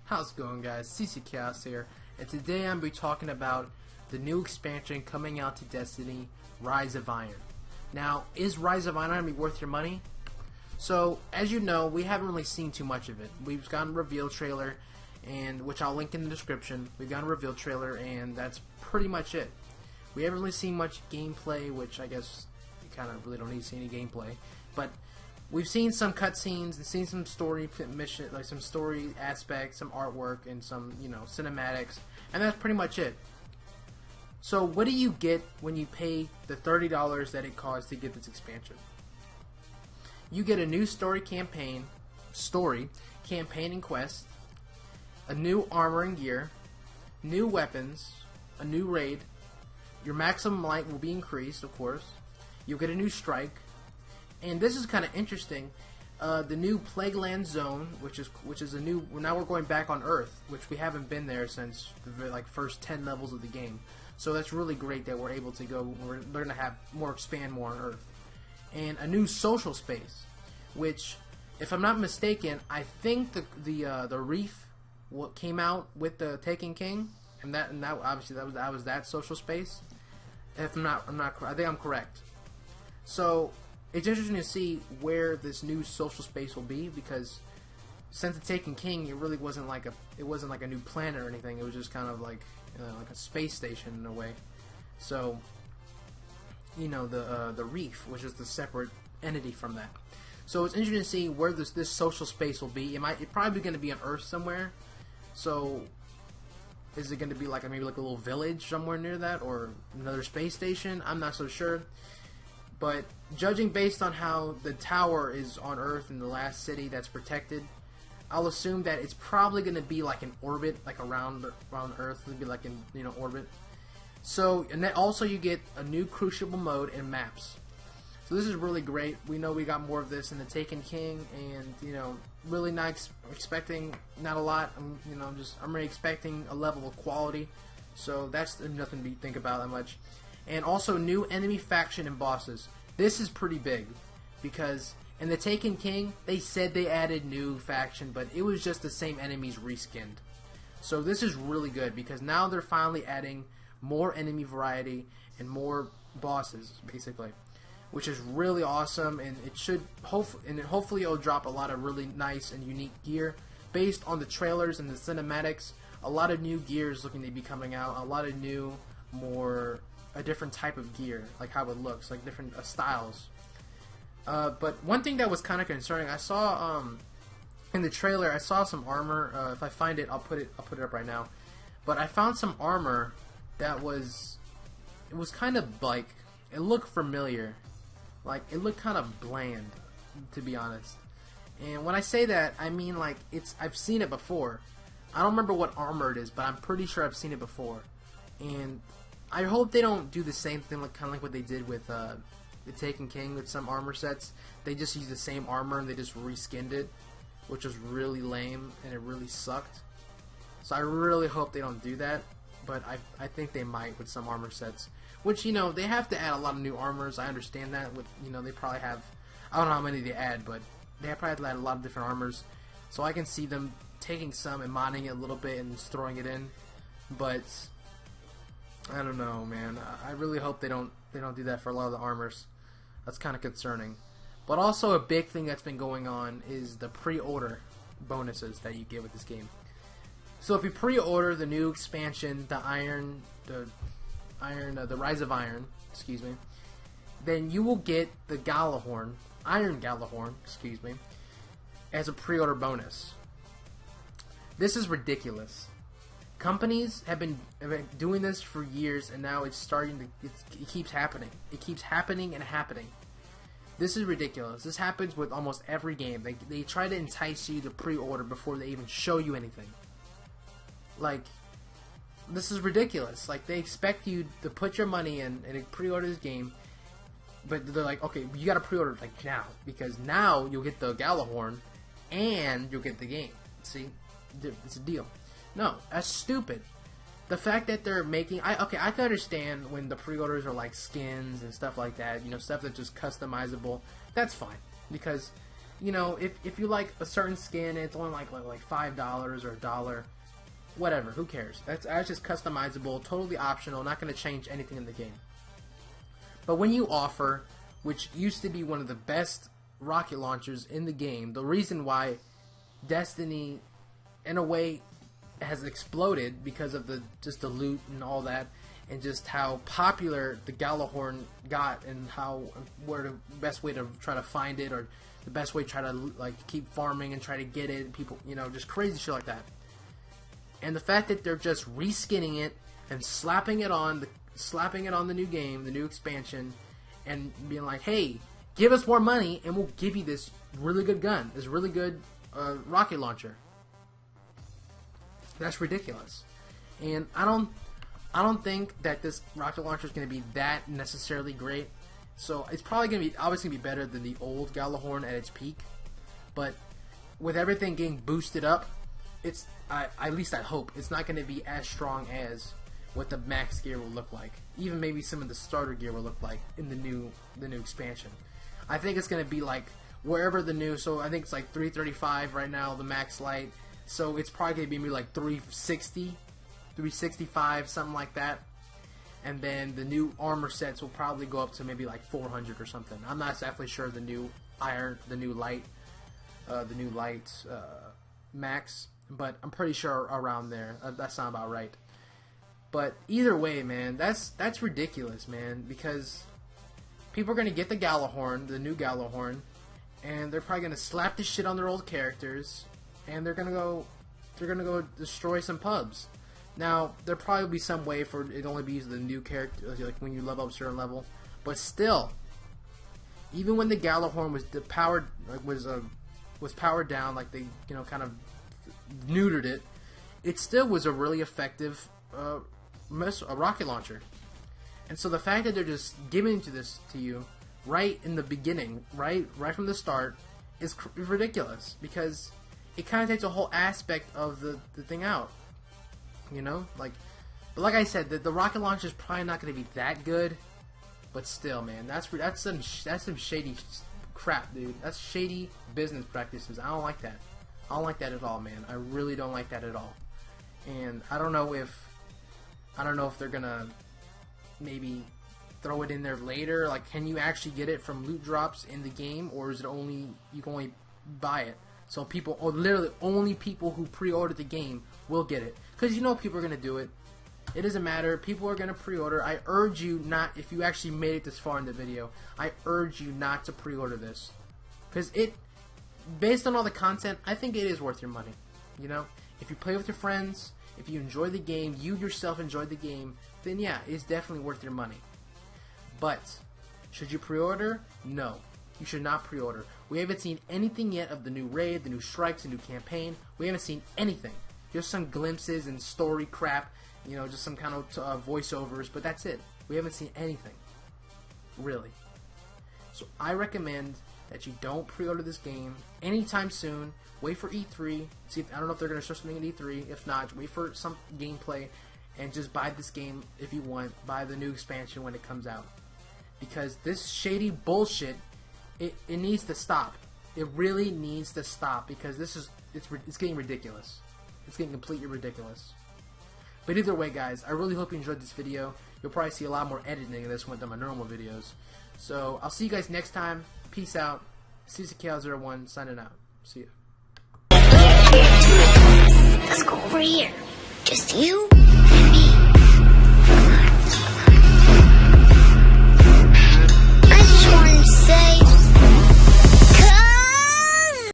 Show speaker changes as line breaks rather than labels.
How's it going, guys? CC Chaos here, and today I'm going to be talking about the new expansion coming out to Destiny, Rise of Iron. Now, is Rise of Iron going to be worth your money? So, as you know, we haven't really seen too much of it. We've gotten a reveal trailer, and which I'll link in the description. We've gotten a reveal trailer, and that's pretty much it. We haven't really seen much gameplay, which I guess you kind of really don't need to see any gameplay, but we've seen some cutscenes and seen some story mission, like some story aspects, some artwork, and some, cinematics, and that's pretty much it. So what do you get when you pay the $30 that it costs to get this expansion? You get a new campaign and quest, a new armor and gear, new weapons, a new raid. Your maximum light will be increased, of course. You'll get a new strike. And this is kind of interesting. The new Plagueland Zone, which is a new. Now we're going back on Earth, which we haven't been there since the first 10 levels of the game. So that's really great that we're able to go. We're going to have expand more on Earth, and a new social space, which, if I'm not mistaken, I think the Reef what came out with the Taken King, and that obviously that was that social space. If I'm not, I think I'm correct. So it's interesting to see where this new social space will be, because since the Taken King, it really wasn't like a new planet or anything. It was just kind of like a space station in a way. So the Reef was just a separate entity from that. So it's interesting to see where this social space will be. It's probably going to be on Earth somewhere. So is it going to be maybe like a little village somewhere near that, or another space station? I'm not so sure. But judging based on how the tower is on Earth in the last city that's protected, I'll assume that it's probably going to be like an orbit, like around Earth. It'll be like in orbit. So, and then also you get a new Crucible mode and maps. So this is really great. We know we got more of this in the Taken King, and really not expecting not a lot. I'm really expecting a level of quality. So that's nothing to think about that much. And also new enemy faction and bosses. This is pretty big, because in the Taken King, they said they added new faction, but it was just the same enemies reskinned. So this is really good, because now they're finally adding more enemy variety and more bosses, basically, which is really awesome. And it should hopefully it'll drop a lot of really nice and unique gear based on the trailers and the cinematics. A lot of new gear is looking to be coming out. A lot of new, a different type of gear, like how it looks, like different styles. But one thing that was kind of concerning, I saw in the trailer, I saw some armor. If I find it, I'll put it up right now. But I found some armor that was kind of like, it looked familiar, like it looked kind of bland, to be honest. And when I say that, I mean I've seen it before. I don't remember what armor it is, but I'm pretty sure I've seen it before. And I hope they don't do the same thing, kind of like what they did with the Taken King with some armor sets. They just used the same armor and they just reskinned it, which was really lame and it really sucked. So I really hope they don't do that, but I think they might with some armor sets. Which, they have to add a lot of new armors. I understand that. They probably have, I don't know how many they add, but they probably have to add a lot of different armors. So I can see them taking some and modding it a little bit and just throwing it in. But I don't know, man. I really hope they don't do that for a lot of the armors. That's kind of concerning. But also a big thing that's been going on is the pre-order bonuses that you get with this game. So if you pre-order the new expansion, the Rise of Iron, excuse me, then you will get the Gala Horn, Iron Gala Horn, excuse me, as a pre-order bonus. This is ridiculous. Companies have been doing this for years, and now it's starting to. It keeps happening. It keeps happening and happening. This is ridiculous. This happens with almost every game. They try to entice you to pre-order before they even show you anything. This is ridiculous. They expect you to put your money in and pre-order this game, but they're like, okay, you gotta pre-order now, because now you'll get the Gala Horn and you'll get the game. See, it's a deal. No, that's stupid. The fact that they're making, I can understand when the pre-orders are skins and stuff like that, stuff that's just customizable. That's fine, because you know, if you like a certain skin, it's only like $5 or $1. Whatever, who cares? That's just customizable, totally optional, not going to change anything in the game. But when you offer, which used to be one of the best rocket launchers in the game, the reason why Destiny, in a way, has exploded because of just the loot and all that, and just how popular the Gala Horn got, and where the best way to try to find it, or the best way to try to like keep farming and try to get it, and people, you know, just crazy shit like that. And the fact that they're just reskinning it and slapping it on the new game, the new expansion, and being like, hey, give us more money and we'll give you this really good gun, this really good rocket launcher. That's ridiculous. And I don't think that this rocket launcher is going to be that necessarily great. So it's probably going to be obviously be better than the old Gala Horn at its peak. But with everything getting boosted up, it's at least I hope it's not going to be as strong as what the max gear will look like. Even maybe some of the starter gear will look like in the new expansion. I think it's going to be like wherever the new. So I think it's like 335 right now, the max light. So it's probably going to be maybe like 360, 365, something like that. And then the new armor sets will probably go up to maybe like 400 or something. I'm not exactly sure the new light max, but I'm pretty sure around there. That sounds about right. But either way, man, that's ridiculous, man, because people are gonna get the Gala Horn, the new Gala Horn, and they're probably gonna slap this shit on their old characters, and they're gonna go destroy some pubs. Now there'll probably be some way for it to only be used the new character, like when you level up a certain level, but still, even when the Gala Horn was powered down, like they kind of neutered it, it still was a really effective a rocket launcher. And so the fact that they're just giving this to you right in the beginning, right from the start, is ridiculous, because it kind of takes a whole aspect of the thing out. You know, but like I said, the rocket launcher is probably not going to be that good, but still, man, that's some shady crap, dude. That's shady business practices. I don't like that. I don't like that at all, man. I really don't like that at all. And I don't know if they're gonna maybe throw it in there later. Like, can you actually get it from loot drops in the game, or is it only you can only buy it? So people, or literally only people who pre-ordered the game will get it, because people are gonna do it. It doesn't matter. People are gonna pre-order. I urge you not. If you actually made it this far in the video, I urge you not to pre-order this, because based on all the content, I think it is worth your money. If you play with your friends, if you enjoy the game, you yourself enjoy the game, then yeah, it's definitely worth your money. But should you pre-order? No, you should not pre-order. We haven't seen anything yet of the new raid, the new strikes, the new campaign. We haven't seen anything. Just some glimpses and story crap, just some kind of voiceovers, but that's it. We haven't seen anything, really. So I recommend that you don't pre-order this game anytime soon. Wait for E3. I don't know if they're going to show something at E3. If not, wait for some gameplay and just buy this game if you want. Buy the new expansion when it comes out, because this shady bullshit, it needs to stop. It really needs to stop, because it's getting ridiculous. It's getting completely ridiculous. But either way, guys, I really hope you enjoyed this video. You'll probably see a lot more editing of this one than my normal videos. So I'll see you guys next time. Peace out. CCKL01 signing out. See ya.
Let's go over here. Just you